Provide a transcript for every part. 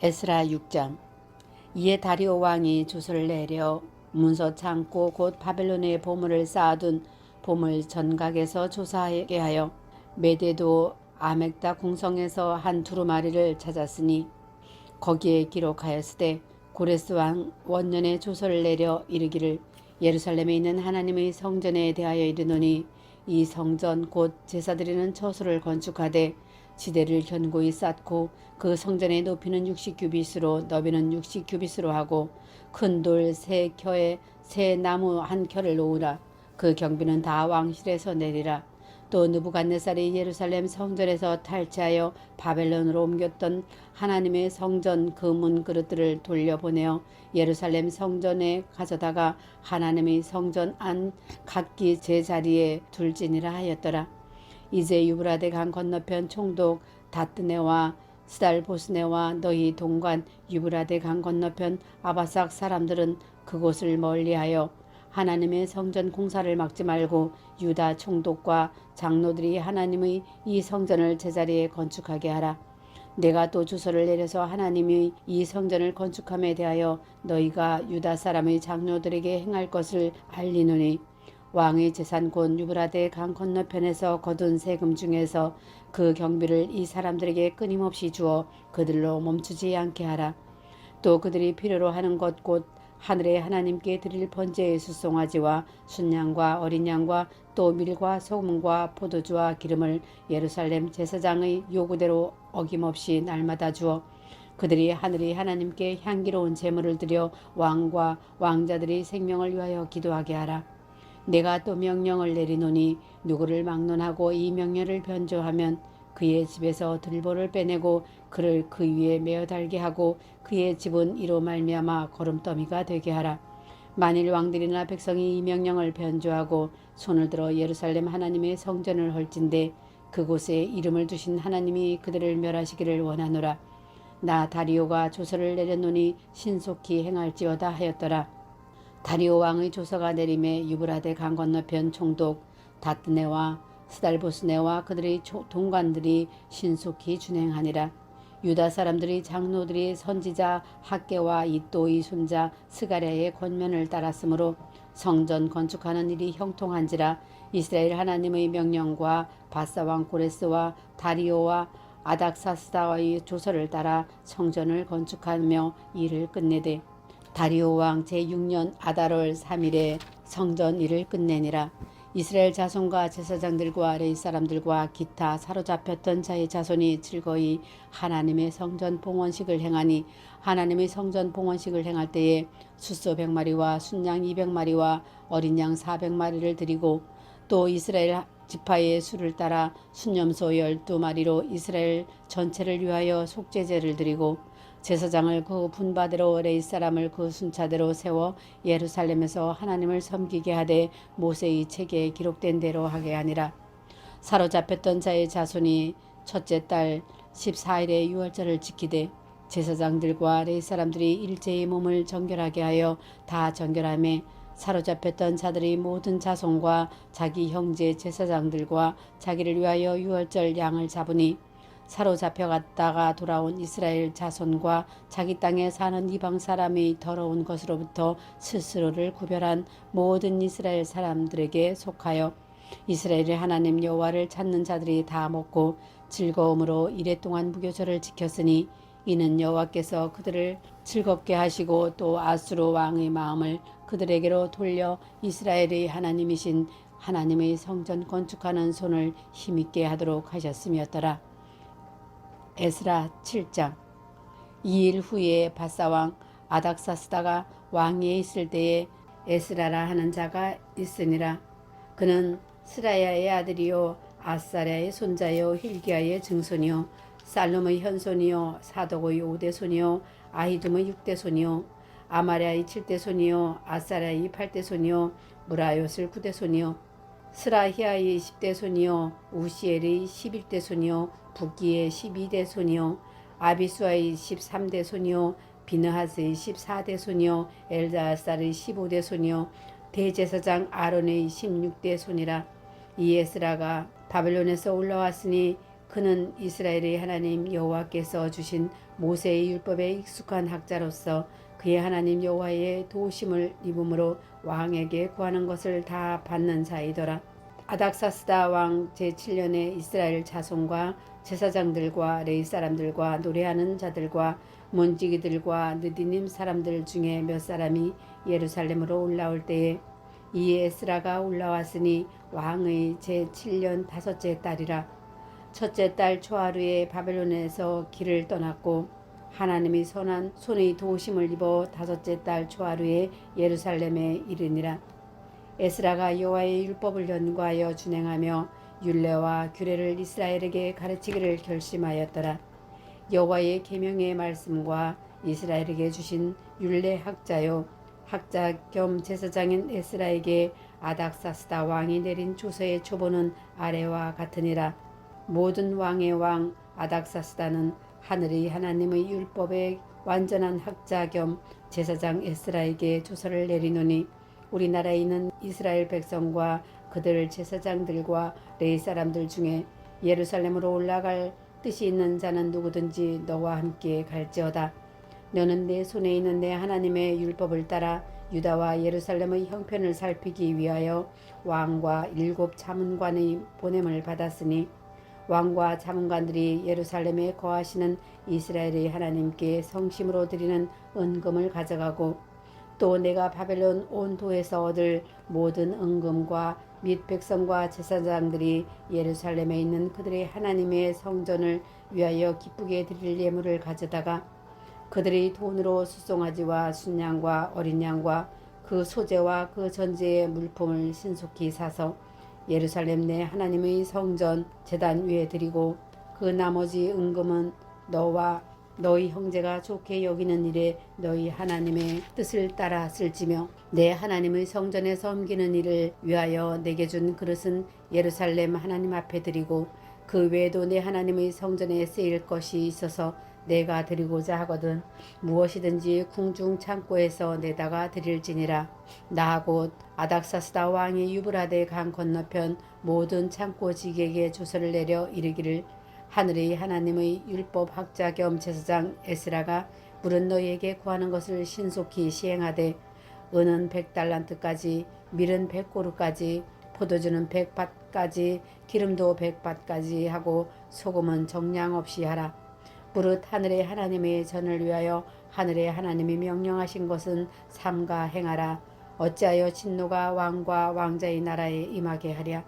에스라 6장. 이에 다리오 왕이 주소를 내려 문서 창고 곧 바벨론의 보물을 쌓아둔 보물 전각에서 조사하게 하여 메데도 아멕다 궁성에서 한 두루마리를 찾았으니 거기에 기록하였으되 고레스 왕 원년에 조서를 내려 이르기를 예루살렘에 있는 하나님의 성전에 대하여 이르노니 이 성전 곧 제사드리는 처소를 건축하되 지대를 견고히 쌓고 그 성전의 높이는 60규빗으로 너비는 60규빗으로 하고 큰 돌 3켜에 새 나무 1켜를 놓으라. 그 경비는 다 왕실에서 내리라. 또 느부갓네살이 예루살렘 성전에서 탈취하여 바벨론으로 옮겼던 하나님의 성전 그 문 그릇들을 돌려보내어 예루살렘 성전에 가져다가 하나님의 성전 안 각기 제자리에 둘지니라 하였더라. 이제 유브라데 강 건너편 총독 다뜨네와 스달보스네와 너희 동관 유브라데 강 건너편 아바삭 사람들은 그곳을 멀리하여 하나님의 성전 공사를 막지 말고 유다 총독과 장로들이 하나님의 이 성전을 제자리에 건축하게 하라. 내가 또 주소를 내려서 하나님이 이 성전을 건축함에 대하여 너희가 유다 사람의 장로들에게 행할 것을 알리노니 왕의 재산 곧 유브라데 강 건너편에서 거둔 세금 중에서 그 경비를 이 사람들에게 끊임없이 주어 그들로 멈추지 않게 하라. 또 그들이 필요로 하는 것 곧 하늘의 하나님께 드릴 번제의 수송아지와 순양과 어린 양과 또 밀과 소금과 포도주와 기름을 예루살렘 제사장의 요구대로 어김없이 날마다 주어 그들이 하늘의 하나님께 향기로운 제물을 드려 왕과 왕자들의 생명을 위하여 기도하게 하라. 내가 또 명령을 내리노니 누구를 막론하고 이 명령을 변조하면 그의 집에서 들보를 빼내고 그를 그 위에 메어 달게 하고 그의 집은 이로 말미암아 거름더미가 되게 하라. 만일 왕들이나 백성이 이 명령을 변조하고 손을 들어 예루살렘 하나님의 성전을 헐진대 그곳에 이름을 두신 하나님이 그들을 멸하시기를 원하노라. 나 다리오가 조서를 내렸노니 신속히 행할지어다 하였더라. 다리오 왕의 조서가 내림에 유브라데 강 건너편 총독 다뜨네와 스달보스네와 그들의 동관들이 신속히 준행하니라. 유다 사람들이 장로들이 선지자 학개와 이또의 손자 스가랴의 권면을 따랐으므로 성전 건축하는 일이 형통한지라. 이스라엘 하나님의 명령과 바사왕 고레스와 다리오와 아닥사스다의 조서를 따라 성전을 건축하며 일을 끝내되 다리오 왕 제6년 아달월 3일에 성전 일을 끝내니라. 이스라엘 자손과 제사장들과 레위 사람들과 기타 사로잡혔던 자의 자손이 즐거이 하나님의 성전 봉헌식을 행하니 하나님의 성전 봉헌식을 행할 때에 숫소 100마리와 순양 200마리와 어린 양 400마리를 드리고 또 이스라엘 지파의 수를 따라 순염소 12마리로 이스라엘 전체를 위하여 속죄제를 드리고 제사장을 그 분바대로 레위 사람을 그 순차대로 세워 예루살렘에서 하나님을 섬기게 하되 모세의 책에 기록된 대로 하게 하니라. 사로잡혔던 자의 자손이 첫째 달 14일에 유월절을 지키되 제사장들과 레위 사람들이 일제히 몸을 정결하게 하여 다 정결하며 사로잡혔던 자들이 모든 자손과 자기 형제 제사장들과 자기를 위하여 유월절 양을 잡으니 사로잡혀갔다가 돌아온 이스라엘 자손과 자기 땅에 사는 이방 사람의 더러운 것으로부터 스스로를 구별한 모든 이스라엘 사람들에게 속하여 이스라엘의 하나님 여호와를 찾는 자들이 다 먹고 즐거움으로 이레 동안 무교절을 지켰으니 이는 여호와께서 그들을 즐겁게 하시고 또 아수르 왕의 마음을 그들에게로 돌려 이스라엘의 하나님이신 하나님의 성전 건축하는 손을 힘있게 하도록 하셨음이었더라. 에스라 7장. 2일 후에 바사왕 아닥사스다가 왕위에 있을 때에 에스라라 하는 자가 있으니라. 그는 스라야의 아들이요 아사랴의 손자요 힐기야의 증손이요 살룸의 현손이요 사독의 5대손이요 아히둠의 6대손이요 아마랴의 7대손이요 아사랴의 8대손이요 무라요슬 9대손이요 스라히아의 10대손이요 우시엘의 11대손이요 북기의 12대손이요 아비수아의 13대손이요 비느하스의 14대손이요 엘자살의 15대손이요 대제사장 아론의 16대손이라. 이 에스라가 바벨론에서 올라왔으니 그는 이스라엘의 하나님 여호와께서 주신 모세의 율법에 익숙한 학자로서 그의 하나님 여호와의 도우심을 입음으로 왕에게 구하는 것을 다 받는 자이더라. 아닥사스다 왕 제7년에 이스라엘 자손과 제사장들과 레위 사람들과 노래하는 자들과 문지기들과 느디님 사람들 중에 몇 사람이 예루살렘으로 올라올 때에 이 에스라가 올라왔으니 왕의 제7년 다섯째 달이라. 첫째 달 초하루에 바벨론에서 길을 떠났고 하나님이 선한 손의 도우심을 입어 다섯째 달 초하루에 예루살렘에 이르니라. 에스라가 여호와의 율법을 연구하여 준행하며 율례와 규례를 이스라엘에게 가르치기를 결심하였더라. 여호와의 계명의 말씀과 이스라엘에게 주신 율례 학자요 학자 겸 제사장인 에스라에게 아닥사스다 왕이 내린 조서의 초본은 아래와 같으니라. 모든 왕의 왕 아닥사스다는 하늘의 하나님의 율법의 완전한 학자 겸 제사장 에스라에게 조서를 내리노니 우리나라에 있는 이스라엘 백성과 그들 제사장들과 레위 사람들 중에 예루살렘으로 올라갈 뜻이 있는 자는 누구든지 너와 함께 갈지어다. 너는 내 손에 있는 내 하나님의 율법을 따라 유다와 예루살렘의 형편을 살피기 위하여 왕과 7 자문관의 보냄을 받았으니 왕과 자문관들이 예루살렘에 거하시는 이스라엘의 하나님께 성심으로 드리는 은금을 가져가고 또 내가 바벨론 온 도에서 얻을 모든 은금과 및 백성과 제사장들이 예루살렘에 있는 그들의 하나님의 성전을 위하여 기쁘게 드릴 예물을 가져다가 그들의 돈으로 수송아지와 순양과 어린 양과 그 소재와 그 전제의 물품을 신속히 사서 예루살렘 내 하나님의 성전 제단 위에 드리고 그 나머지 은금은 너와 너희 형제가 좋게 여기는 일에 너희 하나님의 뜻을 따라 쓸지며 내 하나님의 성전에 섬기는 일을 위하여 내게 준 그릇은 예루살렘 하나님 앞에 드리고 그 외에도 내 하나님의 성전에 쓰일 것이 있어서 내가 드리고자 하거든 무엇이든지 궁중 창고에서 내다가 드릴지니라. 나 곧 아닥사스다 왕이 유브라데 강 건너편 모든 창고직에게 조서를 내려 이르기를 하늘의 하나님의 율법 학자 겸 제사장 에스라가 물은 너희에게 구하는 것을 신속히 시행하되 은은 100달란트까지 밀은 100고루까지 포도주는 100밭까지 기름도 100밭까지 하고 소금은 정량 없이 하라. 무릇 하늘의 하나님의 전을 위하여 하늘의 하나님이 명령하신 것은 삼가 행하라. 어찌하여 진노가 왕과 왕자의 나라에 임하게 하랴.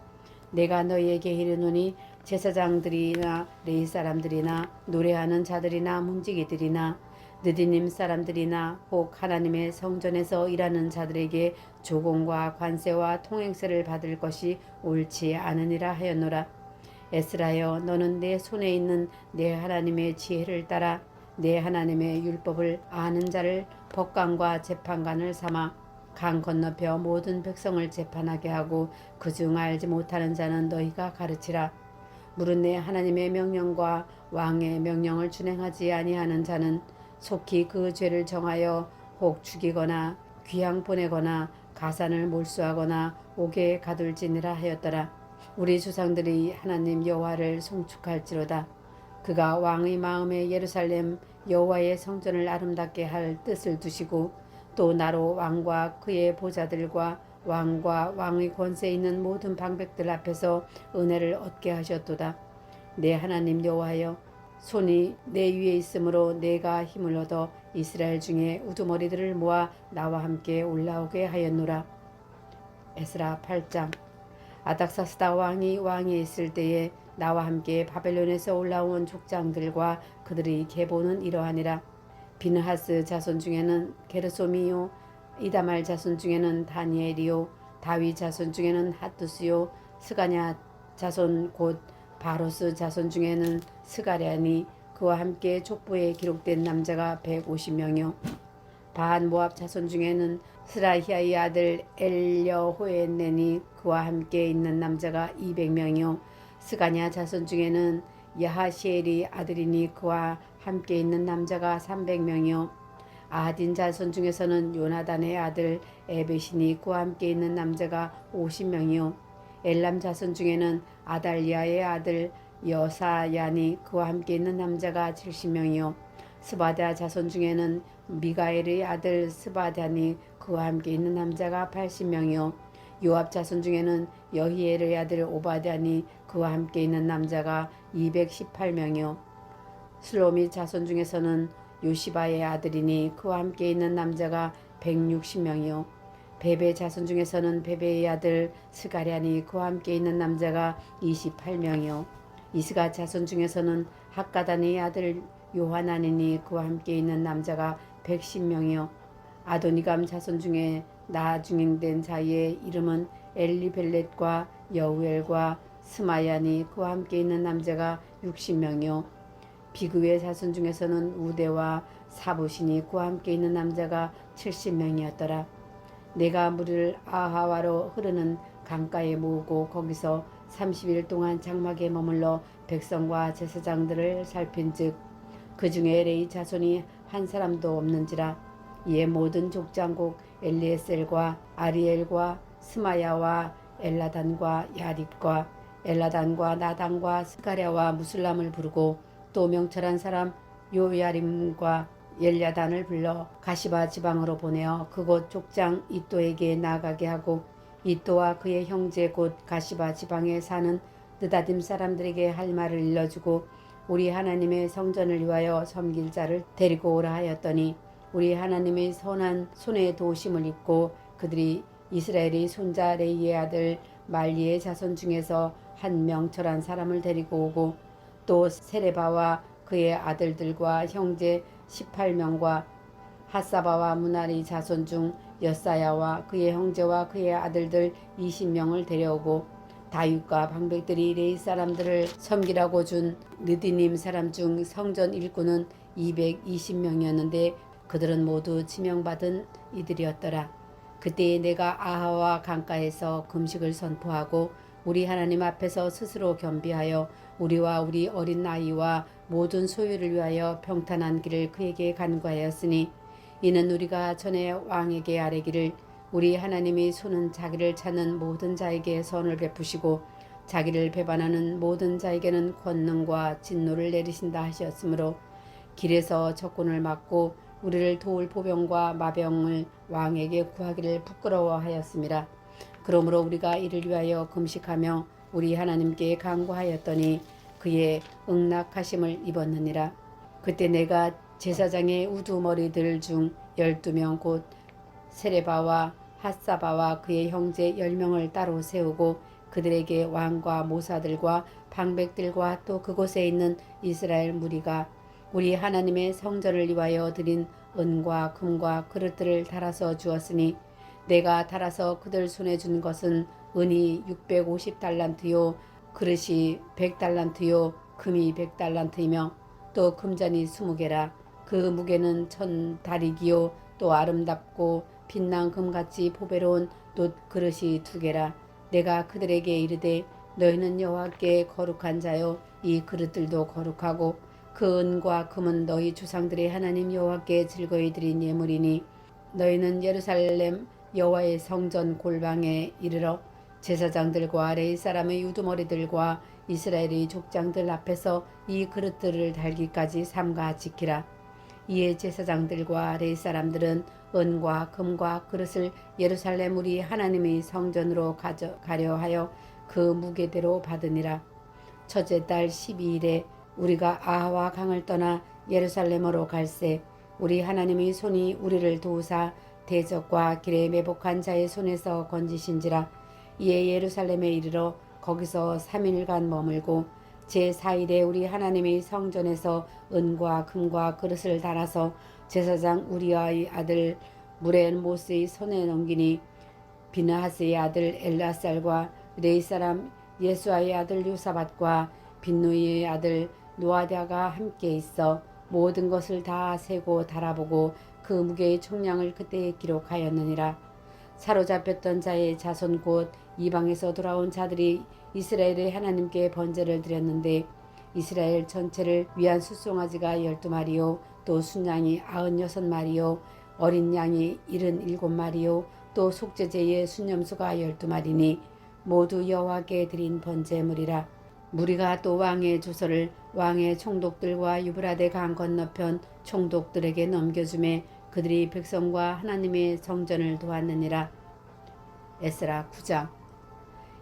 내가 너희에게 이르노니 제사장들이나 레위 사람들이나 노래하는 자들이나 문지기들이나 느디님 사람들이나 혹 하나님의 성전에서 일하는 자들에게 조공과 관세와 통행세를 받을 것이 옳지 않으니라 하였노라. 에스라여 너는 내 손에 있는 내 하나님의 지혜를 따라 내 하나님의 율법을 아는 자를 법관과 재판관을 삼아 강 건너편 모든 백성을 재판하게 하고 그중 알지 못하는 자는 너희가 가르치라. 무릇 내 하나님의 명령과 왕의 명령을 준행하지 아니하는 자는 속히 그 죄를 정하여 혹 죽이거나 귀양 보내거나 가산을 몰수하거나 옥에 가둘지니라 하였더라. 우리 조상들이 하나님 여호와를 송축할지로다. 그가 왕의 마음에 예루살렘 여호와의 성전을 아름답게 할 뜻을 두시고 또 나로 왕과 그의 보좌들과 왕과 왕의 권세에 있는 모든 방백들 앞에서 은혜를 얻게 하셨도다. 내 하나님 여호와여 손이 내 위에 있으므로 내가 힘을 얻어 이스라엘 중에 우두머리들을 모아 나와 함께 올라오게 하였노라. 에스라 8장. 아닥사스다 왕이 왕위에 있을 때에 나와 함께 바벨론에서 올라온 족장들과 그들의 계보는 이러하니라. 비느하스 자손 중에는 게르솜이요 이다말 자손 중에는 다니엘이요 다윗 자손 중에는 핫두스요 스가냐 자손 곧 바로스 자손 중에는 스가랴니 그와 함께 족보에 기록된 남자가 150명이요 바한 모압 자손 중에는 스라히아의 아들 엘여호엔넨이 그와 함께 있는 남자가 200명이요 스가냐 자손 중에는 야하시엘이 아들이니 그와 함께 있는 남자가 300명이요 아딘 자손 중에서는 요나단의 아들 에벳이니 그와 함께 있는 남자가 50명이요 엘람 자손 중에는 아달리아의 아들 여사야니 그와 함께 있는 남자가 70명이요 스바랴 자손 중에는 미가엘의 아들 스바랴니 그와 함께 있는 남자가 80명이요 요압 자손 중에는 여히엘의 아들 오바댜니 그와 함께 있는 남자가 218명이요 슬로미 자손 중에서는 요시바의 아들이니 그와 함께 있는 남자가 160명이요 베베 자손 중에서는 베베의 아들 스가랴니 그와 함께 있는 남자가 28명이요 이스가 자손 중에서는 학가단의 아들 요하나니니 그와 함께 있는 남자가 110명이요 아도니감 자손 중에 나중행된 자의 이름은 엘리벨렛과 여우엘과 스마야니 그와 함께 있는 남자가 60명이요 비그의 자손 중에서는 우대와 사부시니 그와 함께 있는 남자가 70명이었더라. 내가 물을 아하와로 흐르는 강가에 모으고 거기서 30일 동안 장막에 머물러 백성과 제사장들을 살핀즉 그 중에 레위 자손이 한 사람도 없는지라. 이에 모든 족장국 엘리에셀과 아리엘과 스마야와 엘라단과 야립과 엘라단과 나단과 스가랴와 무술람을 부르고 또 명철한 사람 요야림과 엘야단을 불러 가시바 지방으로 보내어 그곳 족장 이또에게 나가게 하고 이또와 그의 형제 곧 가시바 지방에 사는 느다딤 사람들에게 할 말을 일러주고 우리 하나님의 성전을 위하여 섬길 자를 데리고 오라 하였더니 우리 하나님의 선한 손에 도우심을 입고 그들이 이스라엘의 손자 레이의 아들 말리의 자손 중에서 한 명철한 사람을 데리고 오고 또 세레바와 그의 아들들과 형제 18명과 핫사바와 무나리 자손 중 여사야와 그의 형제와 그의 아들들 20명을 데려오고 다윗과 방백들이 레이 사람들을 섬기라고 준 느디님 사람 중 성전 일꾼은 220명이었는데 그들은 모두 지명받은 이들이었더라. 그때 내가 아하와 강가에서 금식을 선포하고 우리 하나님 앞에서 스스로 겸비하여 우리와 우리 어린 아이와 모든 소유를 위하여 평탄한 길을 그에게 간구하였으니 이는 우리가 전에 왕에게 아뢰기를 우리 하나님의 손은 자기를 찾는 모든 자에게 선을 베푸시고 자기를 배반하는 모든 자에게는 권능과 진노를 내리신다 하셨으므로 길에서 적군을 막고 우리를 도울 보병과 마병을 왕에게 구하기를 부끄러워하였음이라. 그러므로 우리가 이를 위하여 금식하며 우리 하나님께 간구하였더니 그의 응낙하심을 입었느니라. 그때 내가 제사장의 우두머리들 중 12명 곧 세레바와 핫사바와 그의 형제 10명을 따로 세우고 그들에게 왕과 모사들과 방백들과 또 그곳에 있는 이스라엘 무리가 우리 하나님의 성전을 위하여 드린 은과 금과 그릇들을 달아서 주었으니 내가 달아서 그들 손에 준 것은 은이 650달란트요 그릇이 100달란트요 금이 100달란트이며 또 금잔이 20개라. 그 무게는 1000다리기요 또 아름답고 빛난 금같이 보배로운 놋 그릇이 2개라. 내가 그들에게 이르되 너희는 여호와께 거룩한 자요 이 그릇들도 거룩하고 그 은과 금은 너희 조상들의 하나님 여호와께 즐거이 드린 예물이니 너희는 예루살렘 여호와의 성전 골방에 이르러 제사장들과 레위 사람의 우두머리들과 이스라엘의 족장들 앞에서 이 그릇들을 달기까지 삼가 지키라. 이에 제사장들과 레위 사람들은 은과 금과 그릇을 예루살렘 우리 하나님의 성전으로 가져가려 하여 그 무게대로 받으니라. 첫째 달 12일에 우리가 아하와 강을 떠나 예루살렘으로 갈새 우리 하나님의 손이 우리를 도우사 대적과 길에 매복한 자의 손에서 건지신지라. 이에 예루살렘에 이르러 거기서 3일간 머물고 제4일에 우리 하나님의 성전에서 은과 금과 그릇을 달아서 제사장 우리아의 아들 무레모스의 손에 넘기니 비느하스의 아들 엘라살과 레위 사람 예수아의 아들 요사밧과 빈누이의 아들 노아랴가 함께 있어 모든 것을 다 세고 달아보고 그 무게의 총량을 그때 기록하였느니라. 사로잡혔던 자의 자손 곧 이방에서 돌아온 자들이 이스라엘의 하나님께 번제를 드렸는데 이스라엘 전체를 위한 숫송아지가 12마리요 또 순양이 96마리요 어린 양이 77마리요 또 속죄제의 순염소가 12마리니 모두 여호와께 드린 번제물이라. 무리가 또 왕의 주소를 왕의 총독들과 유브라데 강 건너편 총독들에게 넘겨주매 그들이 백성과 하나님의 성전을 도왔느니라. 에스라 9장.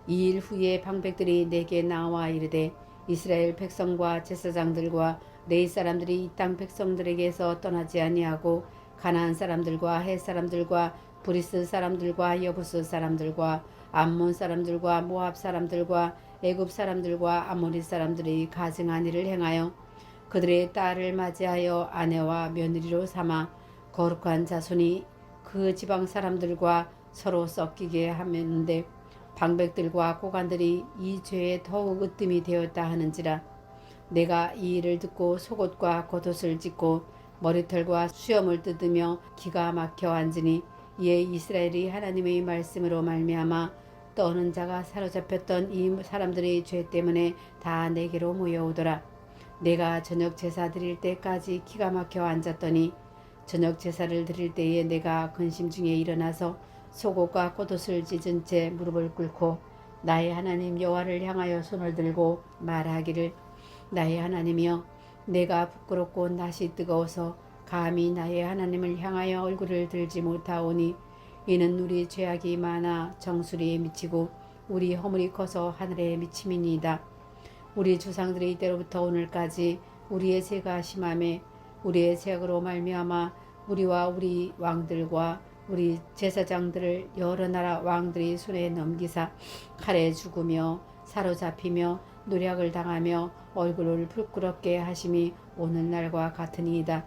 2일 후에 방백들이 내게 나와 이르되 이스라엘 백성과 제사장들과 레위 사람들이 이 땅 백성들에게서 떠나지 아니하고 가나안 사람들과 헷 사람들과 브리스 사람들과 여부스 사람들과 암몬 사람들과 모압 사람들과 애굽 사람들과 아모리 사람들이 가증한 일을 행하여 그들의 딸을 맞이하여 아내와 며느리로 삼아 거룩한 자손이 그 지방 사람들과 서로 섞이게 하였는데 방백들과 고관들이 이 죄에 더욱 으뜸이 되었다 하는지라. 내가 이 일을 듣고 속옷과 겉옷을 찢고 머리털과 수염을 뜯으며 기가 막혀 앉으니 이에 이스라엘이 하나님의 말씀으로 말미암아 떠오는 자가 사로잡혔던 이 사람들의 죄 때문에 다 내게로 모여오더라. 내가 저녁 제사 드릴 때까지 기가 막혀 앉았더니 저녁 제사를 드릴 때에 내가 근심 중에 일어나서 속옷과 겉옷을 찢은 채 무릎을 꿇고 나의 하나님 여호와를 향하여 손을 들고 말하기를 나의 하나님이여 내가 부끄럽고 낯이 뜨거워서 감히 나의 하나님을 향하여 얼굴을 들지 못하오니 이는 우리 죄악이 많아 정수리에 미치고 우리 허물이 커서 하늘에 미침이니이다. 우리 조상들의 이때로부터 오늘까지 우리의 죄가 심함에 우리의 죄악으로 말미암아 우리와 우리 왕들과 우리 제사장들을 여러 나라 왕들이 손에 넘기사 칼에 죽으며 사로잡히며 노략을 당하며 얼굴을 부끄럽게 하심이 오늘날과 같으니이다.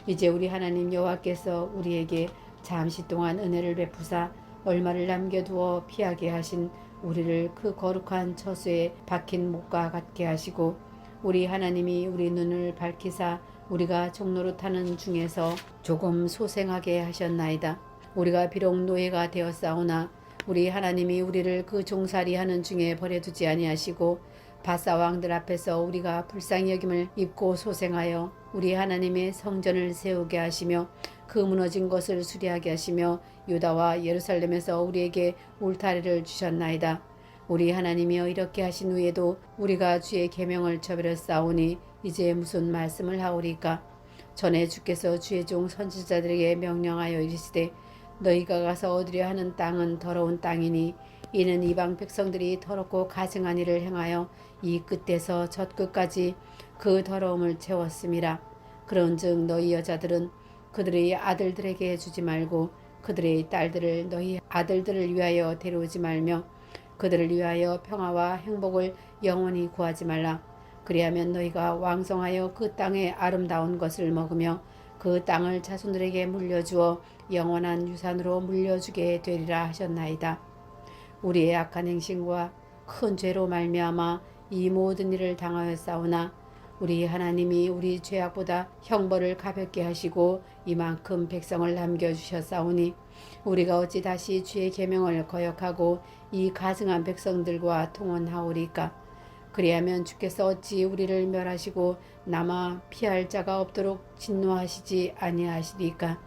이제 우리 하나님 여호와께서 우리에게 잠시 동안 은혜를 베푸사 얼마를 남겨두어 피하게 하신 우리를 그 거룩한 처소에 박힌 목과 같게 하시고 우리 하나님이 우리 눈을 밝히사 우리가 종로로 타는 중에서 조금 소생하게 하셨나이다. 우리가 비록 노예가 되었사오나 우리 하나님이 우리를 그 종살이 하는 중에 버려두지 아니하시고 바사 왕들 앞에서 우리가 불쌍히 여김을 입고 소생하여 우리 하나님의 성전을 세우게 하시며 그 무너진 것을 수리하게 하시며 유다와 예루살렘에서 우리에게 울타리를 주셨나이다. 우리 하나님이여 이렇게 하신 후에도 우리가 주의 계명을 저버렸사오니 이제 무슨 말씀을 하오리까? 전에 주께서 주의 종 선지자들에게 명령하여 이르시되 너희가 가서 얻으려 하는 땅은 더러운 땅이니 이는 이방 백성들이 더럽고 가증한 일을 행하여 이 끝에서 저 끝까지 그 더러움을 채웠음이라. 그런즉 너희 여자들은 그들의 아들들에게 주지 말고 그들의 딸들을 너희 아들들을 위하여 데려오지 말며 그들을 위하여 평화와 행복을 영원히 구하지 말라. 그리하면 너희가 왕성하여 그 땅의 아름다운 것을 먹으며 그 땅을 자손들에게 물려주어 영원한 유산으로 물려주게 되리라 하셨나이다. 우리의 악한 행실과 큰 죄로 말미암아 이 모든 일을 당하였사오나 우리 하나님이 우리 죄악보다 형벌을 가볍게 하시고 이만큼 백성을 남겨주셨사오니 우리가 어찌 다시 주의 계명을 거역하고 이 가증한 백성들과 통혼하오리까? 그리하면 주께서 어찌 우리를 멸하시고 남아 피할 자가 없도록 진노하시지 아니하시리까?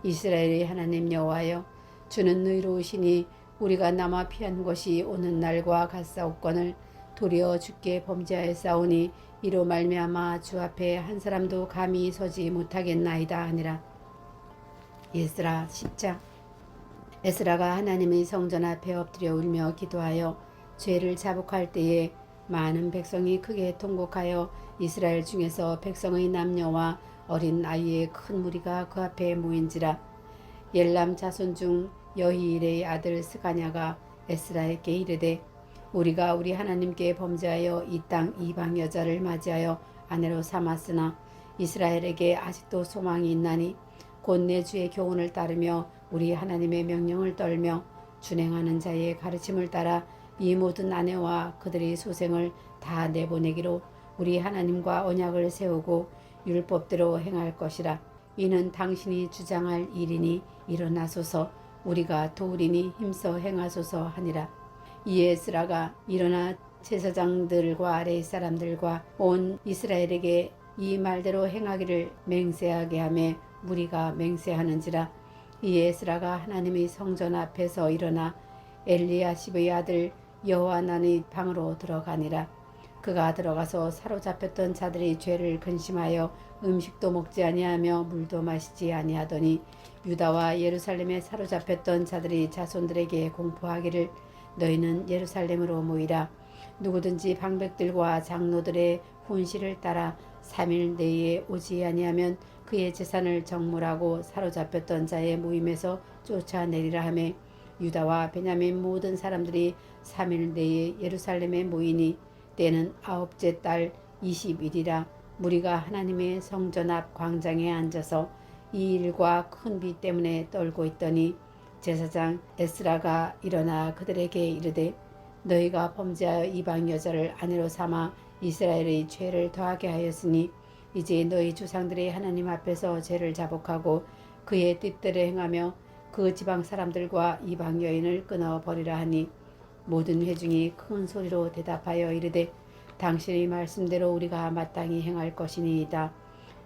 이스라엘의 하나님 여호와여 주는 의로우시니 우리가 남아 피한 것이 오는 날과 같사옵거늘 도리어 주께 범죄하였사오니 이로 말미암아 주 앞에 한 사람도 감히 서지 못하겠나이다 하니라. 에스라 10장. 에스라가 하나님의 성전 앞에 엎드려 울며 기도하여 죄를 자복할 때에 많은 백성이 크게 통곡하여 이스라엘 중에서 백성의 남녀와 어린 아이의 큰 무리가 그 앞에 모인지라. 엘람 자손 중 여히일의 아들 스가냐가 에스라에게 이르되 우리가 우리 하나님께 범죄하여 이 땅 이방 여자를 맞이하여 아내로 삼았으나 이스라엘에게 아직도 소망이 있나니 곧 내 주의 교훈을 따르며 우리 하나님의 명령을 떨며 준행하는 자의 가르침을 따라 이 모든 아내와 그들의 소생을 다 내보내기로 우리 하나님과 언약을 세우고 율법대로 행할 것이라. 이는 당신이 주장할 일이니 일어나소서 우리가 도우리니 힘써 행하소서 하니라. 이에 에스라가 일어나 제사장들과 레위 사람들과 온 이스라엘에게 이 말대로 행하기를 맹세하게 하며 무리가 맹세하는지라. 이에 에스라가 하나님의 성전 앞에서 일어나 엘리야십의 아들 여호하난의 방으로 들어가니라. 그가 들어가서 사로잡혔던 자들이 죄를 근심하여 음식도 먹지 아니하며 물도 마시지 아니하더니 유다와 예루살렘에 사로잡혔던 자들이 자손들에게 공포하기를 너희는 예루살렘으로 모이라. 누구든지 방백들과 장로들의 훈시를 따라 3일 내에 오지 아니하면 그의 재산을 정물하고 사로잡혔던 자의 모임에서 쫓아내리라 하매 유다와 베냐민 모든 사람들이 3일 내에 예루살렘에 모이니 때는 9째 달 20일이라. 무리가 하나님의 성전 앞 광장에 앉아서 이 일과 큰 비 때문에 떨고 있더니 제사장 에스라가 일어나 그들에게 이르되 너희가 범죄하여 이방 여자를 아내로 삼아 이스라엘의 죄를 더하게 하였으니 이제 너희 조상들이 하나님 앞에서 죄를 자복하고 그의 뜻대로 행하며 그 지방 사람들과 이방 여인을 끊어버리라 하니 모든 회중이 큰 소리로 대답하여 이르되 당신의 말씀대로 우리가 마땅히 행할 것이니이다.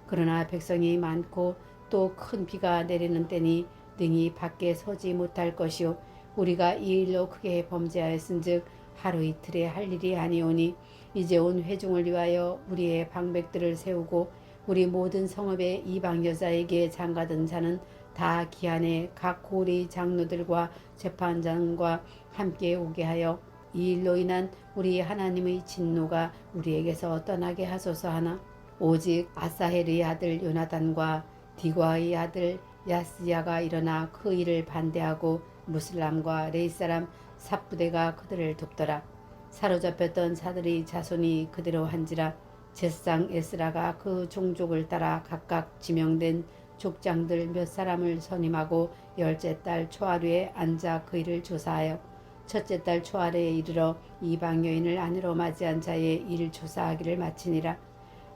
그러나 백성이 많고 또 큰 비가 내리는 때니 능히 밖에 서지 못할 것이요 우리가 이 일로 크게 범죄하였은즉 하루 이틀에 할 일이 아니오니 이제 온 회중을 위하여 우리의 방백들을 세우고 우리 모든 성읍의 이방 여자에게 장가든 자는 다 기한에 각 고리 장로들과 재판장과 함께 오게 하여 이 일로 인한 우리 하나님의 진노가 우리에게서 떠나게 하소서 하나 오직 아사헬의 아들 요나단과 디과의 아들 야스야가 일어나 그 일을 반대하고 무슬람과 레이 사람 삽부대가 그들을 돕더라. 사로잡혔던 자들이 자손이 그대로 한지라. 제사장 에스라가 그 종족을 따라 각각 지명된 족장들 몇 사람을 선임하고 10째 달 초하루에 앉아 그 일을 조사하여 첫째 달 초하루에 이르러 이방 여인을 아내로 맞이한 자의 일을 조사하기를 마치니라.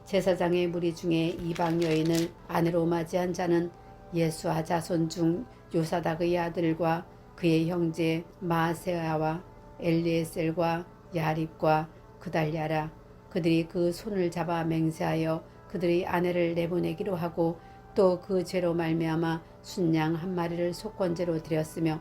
제사장의 무리 중에 이방 여인을 아내로 맞이한 자는 예수아 자손 중 요사닥의 아들과 그의 형제 마세아와 엘리에셀과 야립과 그달랴라. 그들이 그 손을 잡아 맹세하여 그들의 아내를 내보내기로 하고 또 그 죄로 말미암아 순양 한 마리를 속건제로 드렸으며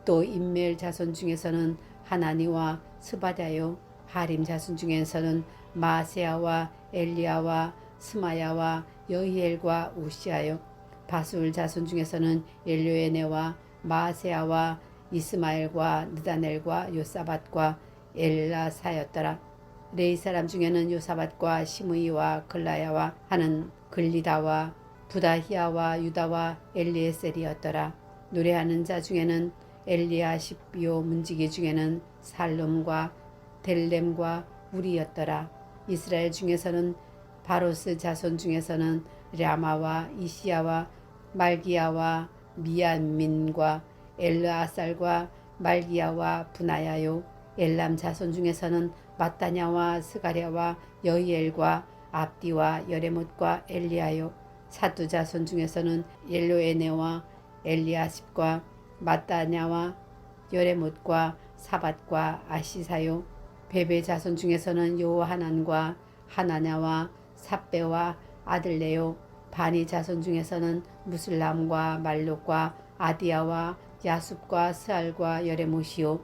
또 임멜 자손 중에서는 하나니와 스바다요 하림 자손 중에서는 마세아와 엘리야와 스마야와 여히엘과 우시아요 바술 자손 중에서는 엘료에네와 마세아와 이스마엘과 느다넬과 요사밧과 엘라사였더라. 레이 사람 중에는 요사밧과 시므이와 글라야와 하는 글리다와 부다히야와 유다와 엘리에셀이었더라. 노래하는 자 중에는 엘리야십요 문지기 중에는 살룸과 델렘과 우리였더라. 이스라엘 중에서는 바로스 자손 중에서는 랴마와 이시야와 말기야와 미얀민과 엘르아살과 말기야와 분하야요. 엘람 자손 중에서는 마따냐와 스가랴와 여히엘과 압디와 여레못과 엘리야요. 사두 자손 중에서는 엘로에네와 엘리아십과 마따냐와 여레못과 사밧과 아시사요. 베베 자손 중에서는 요하난과 하나냐와 삽베와 아들레요. 바니 자손 중에서는 무슬람과 말록과 아디야와 야숲과 스알과 여레못이요.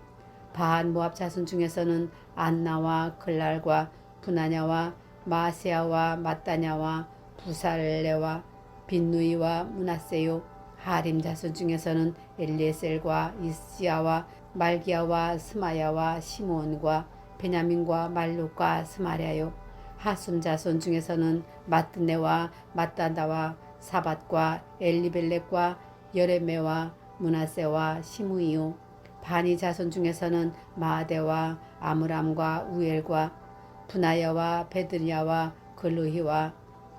바한 모압 자손 중에서는 안나와 글랄과 분하냐와 마세아와 마따냐와 부살레와 빈누이와 문하세요. 하림 자손 중에서는 엘리에셀과 이스야와 말기야와 스마야와 시몬과 베냐민과 말록과 스마랴요. 하숨 자손 중에서는 마뜨네와 마따다와 사밧과 엘리벨렉과 여레메와 문하세와 시므이요. 바니 자손 중에서는 마아데와 아므람과 우엘과 분하야와 베드냐와 글루히와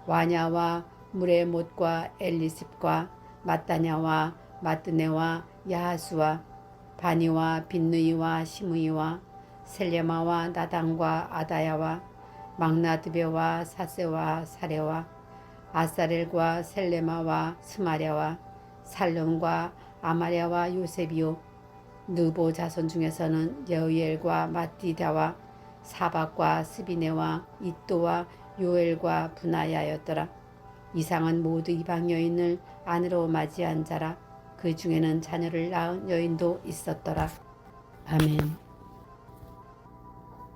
와냐와 무레못과 엘리십과 마따냐와 마뜨네와 야하수와 바니와 빈누이와 시므이와 셀레마와 나단과 아다야와 막나드베와 사세와 사레와 아사렐과 셀레마와 스마랴와 살룸과 아마랴와 요셉이요. 느보 자손 중에서는 여히엘과 마띠다와 사박과 스비네와 이또와 요엘과 분하야였더라. 이상은 모두 이방 여인을 아내로 맞이한 자라. 그 중에는 자녀를 낳은 여인도 있었더라. 아멘.